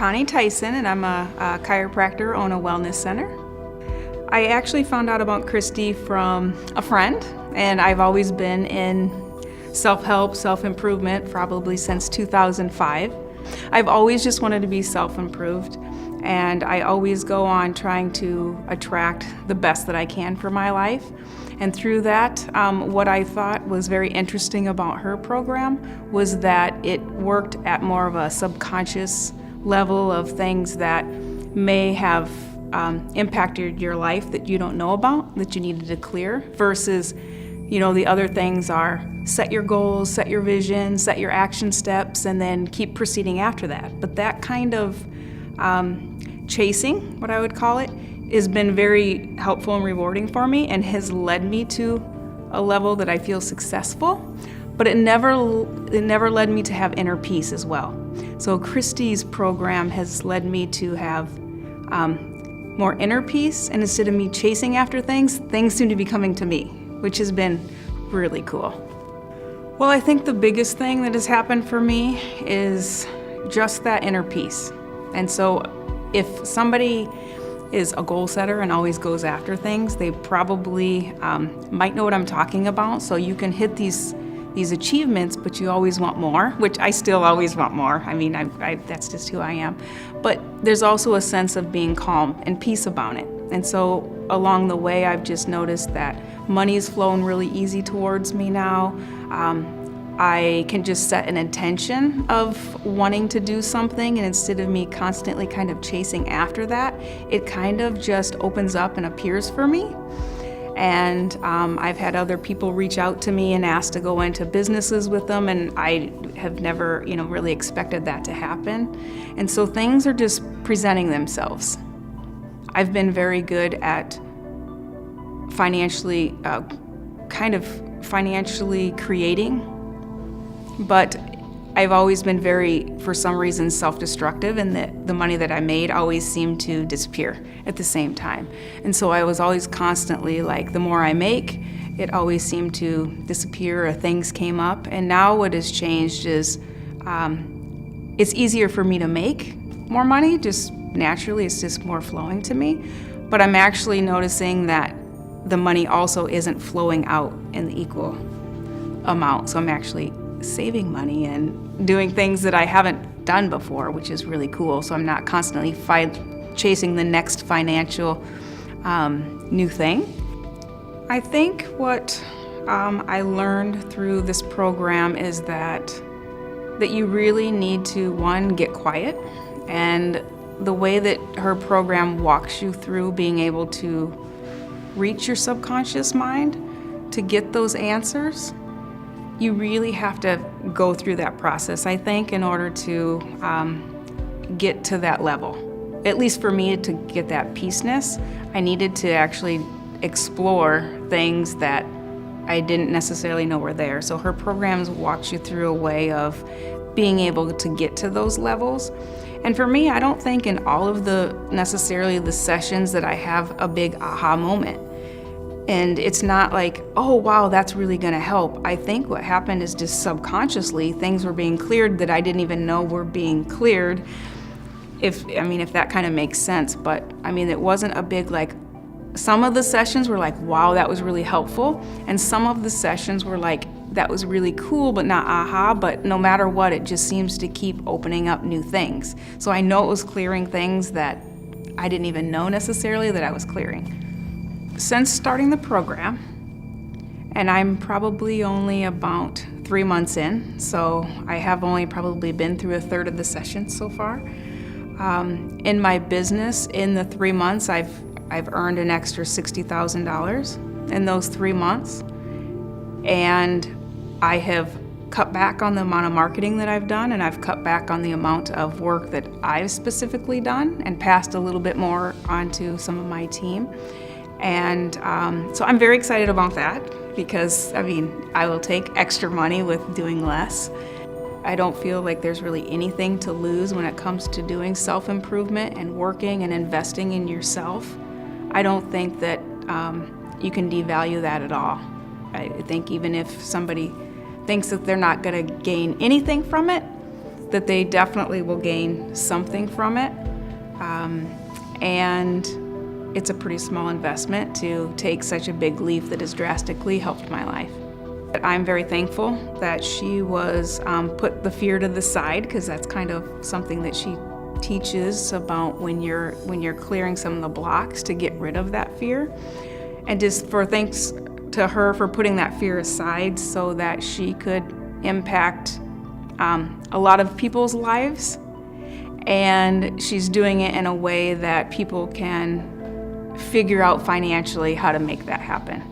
Connie Tyson, and I'm a chiropractor, own a wellness center. I actually found out about Christie from a friend, and I've always been in self-help, self-improvement probably since 2005. I've always just wanted to be self-improved, and I always go on trying to attract the best that I can for my life. And through that, what I thought was very interesting about her program was that it worked at more of a subconscious level of things that may have impacted your life that you don't know about, that you needed to clear, versus, the other things are set your goals, set your vision, set your action steps, and then keep proceeding after that. But that kind of chasing, what I would call it, has been very helpful and rewarding for me and has led me to a level that I feel successful, but it never led me to have inner peace as well. So Christie's program has led me to have more inner peace, and instead of me chasing after things seem to be coming to me, which has been really cool. Well, I think the biggest thing that has happened for me is just that inner peace. And so if somebody is a goal setter and always goes after things, they probably might know what I'm talking about. So you can hit these achievements, but you always want more, which I still always want more. I mean, that's just who I am. But there's also a sense of being calm and peace about it. And so along the way, I've just noticed that money's flowing really easy towards me now. I can just set an intention of wanting to do something, and instead of me constantly kind of chasing after that, it kind of just opens up and appears for me. And I've had other people reach out to me and ask to go into businesses with them, and I have never, really expected that to happen. And so things are just presenting themselves. I've been very good at financially creating, but I've always been very, for some reason, self-destructive, and the money that I made always seemed to disappear at the same time. And so I was always constantly like, the more I make, it always seemed to disappear, or things came up. And now what has changed is it's easier for me to make more money, just naturally, it's just more flowing to me. But I'm actually noticing that the money also isn't flowing out in the equal amount. So I'm actually saving money and doing things that I haven't done before, which is really cool. So I'm not constantly chasing the next financial new thing. I think what I learned through this program is that you really need to, one, get quiet. And the way that her program walks you through being able to reach your subconscious mind to get those answers, you really have to go through that process, I think, in order to get to that level. At least for me, to get that peaceness, I needed to actually explore things that I didn't necessarily know were there. So her programs walks you through a way of being able to get to those levels. And for me, I don't think in all of necessarily the sessions that I have a big aha moment. And it's not like, oh, wow, that's really gonna help. I think what happened is just subconsciously, things were being cleared that I didn't even know were being cleared, if that kind of makes sense. But it wasn't a big, like, some of the sessions were like, wow, that was really helpful. And some of the sessions were like, that was really cool, but not aha. But no matter what, it just seems to keep opening up new things. So I know it was clearing things that I didn't even know necessarily that I was clearing. Since starting the program, and I'm probably only about 3 months in, so I have only probably been through a third of the sessions so far. In my business, in the 3 months, I've earned an extra $60,000 in those 3 months, and I have cut back on the amount of marketing that I've done, and I've cut back on the amount of work that I've specifically done and passed a little bit more onto some of my team. And so I'm very excited about that because, I will take extra money with doing less. I don't feel like there's really anything to lose when it comes to doing self-improvement and working and investing in yourself. I don't think that you can devalue that at all. I think even if somebody thinks that they're not going to gain anything from it, that they definitely will gain something from it. And it's a pretty small investment to take such a big leap that has drastically helped my life. I'm very thankful that she was put the fear to the side, because that's kind of something that she teaches about when you're clearing some of the blocks to get rid of that fear. And just for thanks to her for putting that fear aside so that she could impact a lot of people's lives. And she's doing it in a way that people can figure out financially how to make that happen.